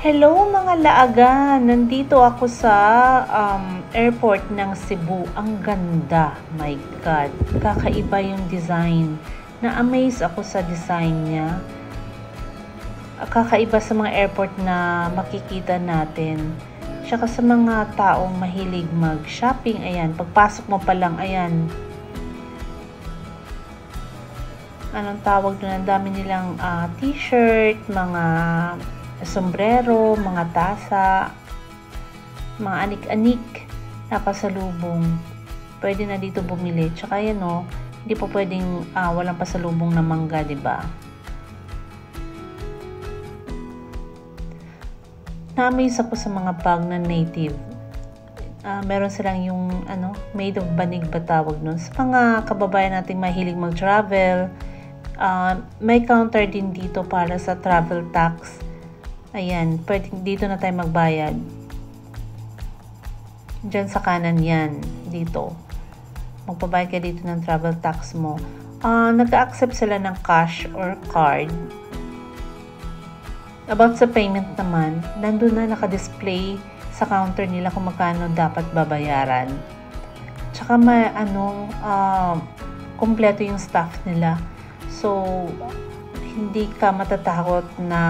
Hello mga laagan! Nandito ako sa airport ng Cebu. Ang ganda! My God! Kakaiba yung design. Na-amaze ako sa design niya. Kakaiba sa mga airport na makikita natin. Tsaka sa mga taong mahilig mag-shopping. Ayan, pagpasok mo pa lang, ayan. Anong tawag doon? Ang dami nilang t-shirt, mga sombrero, mga tasa, mga anik-anik na pasalubong. Pwede na dito bumili. Tsaka yan o, hindi pa pwedeng walang pasalubong na mangga, diba? Na-amaze ako sa mga bag na native. Meron silang yung made of banig ba tawag nun. Sa mga kababayan nating mahilig mag-travel, may counter din dito para sa travel tax. Ayan, pwede dito na tayo magbayad. Diyan sa kanan yan, dito. Magbabayad ka dito ng travel tax mo. Nag-accept sila ng cash or card. About sa payment naman, nandun na naka-display sa counter nila kung magkano dapat babayaran. Tsaka kompleto yung staff nila. So, hindi ka matatakot na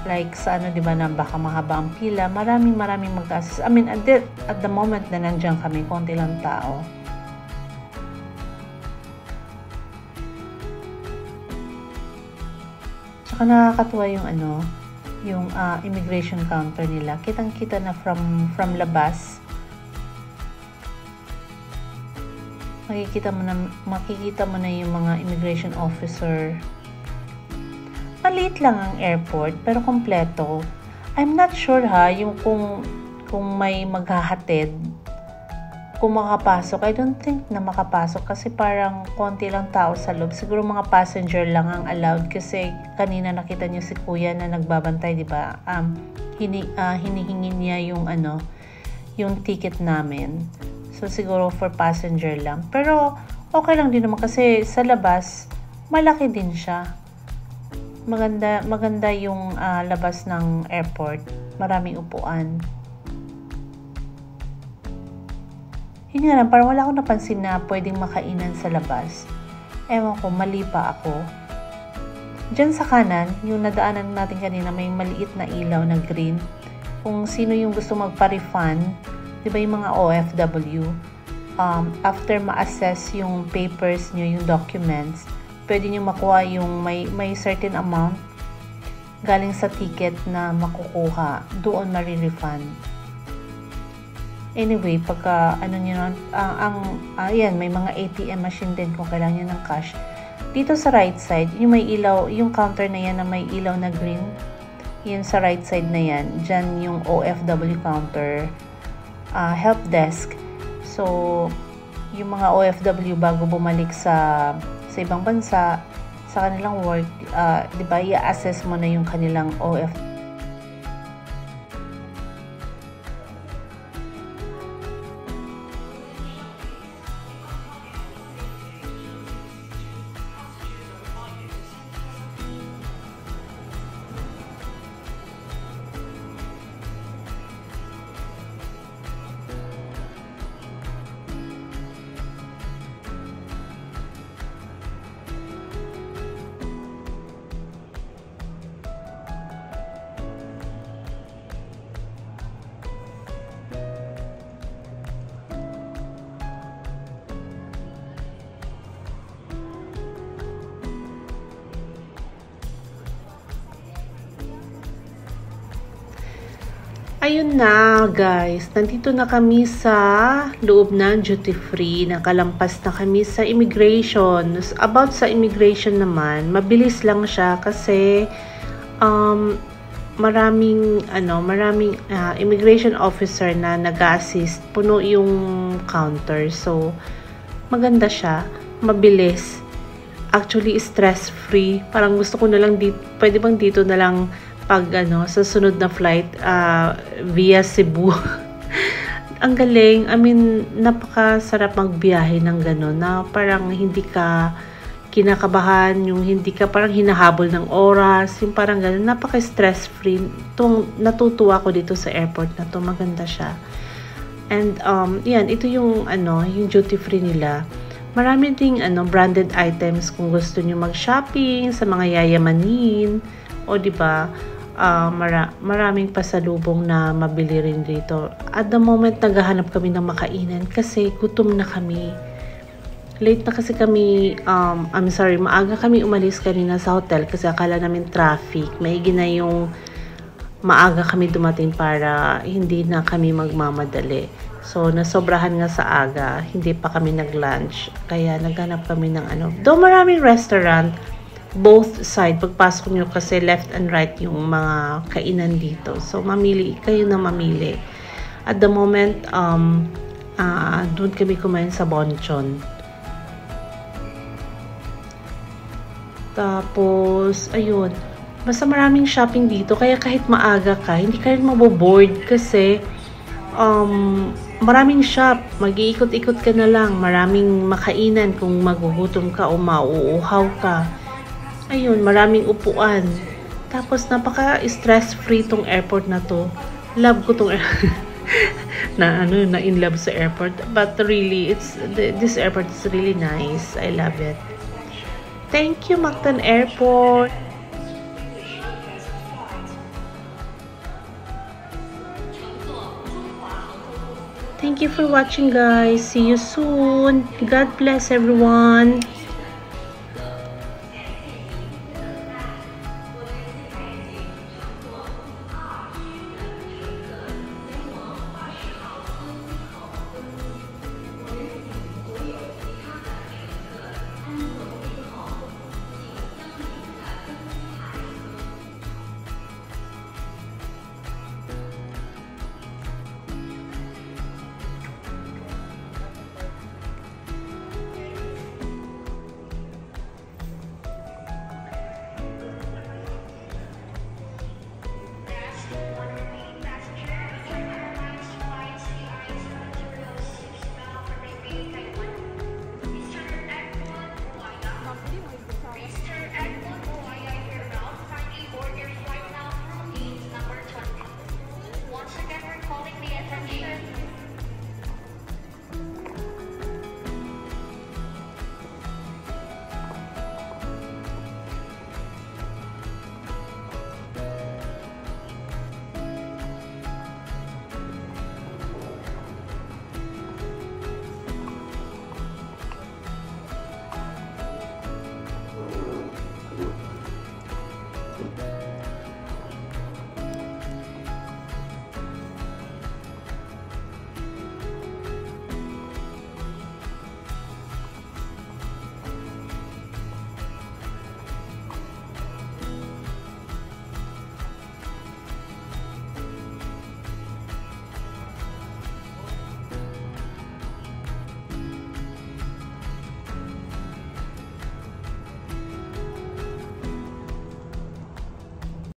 like sa diba na baka mahaba ang pila. Maraming mag-assist. I mean, at the moment na nandiyan kami, konti lang tao. Tsaka nakakatuwa yung immigration counter nila. Kitang-kita na from labas. Makikita mo na yung mga immigration officer. Maliit lang ang airport pero kompleto. I'm not sure yung kung may maghahatid kung makapasok. I don't think na makapasok kasi parang konti lang tao sa loob. Siguro mga passenger lang ang allowed kasi kanina nakita niyo si Kuya na nagbabantay, di ba? Hinihingi niya yung ticket namin. So siguro for passenger lang. Pero okay lang din naman kasi sa labas malaki din siya. Maganda yung labas ng airport. Maraming upuan. Yun nga lang, parang wala akong napansin na pwedeng makainan sa labas. Ewan ko, mali pa ako. Diyan sa kanan, yung nadaanan natin kanina, may maliit na ilaw na green. Kung sino yung gusto magpa-refund, di ba yung mga OFW, after ma-assess yung papers nyo, yung documents, pwede nyo makuha yung may certain amount galing sa ticket na makukuha. Doon ma-refund. Anyway, pagka ayan, may mga ATM machine din kung kailangan nyo ng cash. Dito sa right side, yung may ilaw, yung counter na yan na may ilaw na green, yun sa right side na yan. Diyan yung OFW counter, help desk. So, yung mga OFW bago bumalik sa ibang bansa, sa kanilang work, di ba, i-assess mo na yung kanilang OFW. Ayun na guys, nandito na kami sa loob ng duty free. Nakalampas na kami sa immigration. About sa immigration naman, mabilis lang siya kasi maraming immigration officer na nag-assist. Puno yung counter. So, maganda siya. Mabilis. Actually, stress-free. Parang gusto ko na lang pwede bang dito na lang pag sa sunod na flight via Cebu. Ang galing. I mean, napakasarap magbiyahe ng gano'n na parang hindi ka kinakabahan, yung hindi ka parang hinahabol ng oras, yung parang gano'n, napaka-stress-free. Natutuwa ko dito sa airport na to, maganda siya. And yan, ito yung yung duty free nila. Marami ding branded items kung gusto niyo mag-shopping sa mga yayamanin, o di ba? Maraming pasalubong na mabili rin dito. At the moment, naghahanap kami ng makainan kasi gutom na kami. Late na kasi kami, maaga kami umalis kanina sa hotel kasi akala namin traffic. Maigi na yung maaga kami dumating para hindi na kami magmamadali. So, nasobrahan nga sa aga, hindi pa kami nag-lunch. Kaya naghanap kami ng Though maraming restaurant, both side, pagpasok nyo kasi left and right yung mga kainan dito. So, kayo na mamili. At the moment, doon kami kumain sa Bonchon. Tapos, ayun. Basta maraming shopping dito. Kaya kahit maaga ka, hindi ka rin maboboard kasi maraming shop. Mag-iikot-ikot ka na lang. Maraming makainan kung magugutom ka o mauuhaw ka. Ayun, maraming upuan. Tapos, napaka-stress-free tong airport na to. Love ko tong na in love sa airport. But really, this airport is really nice. I love it. Thank you, Mactan Airport. Thank you for watching, guys. See you soon. God bless everyone.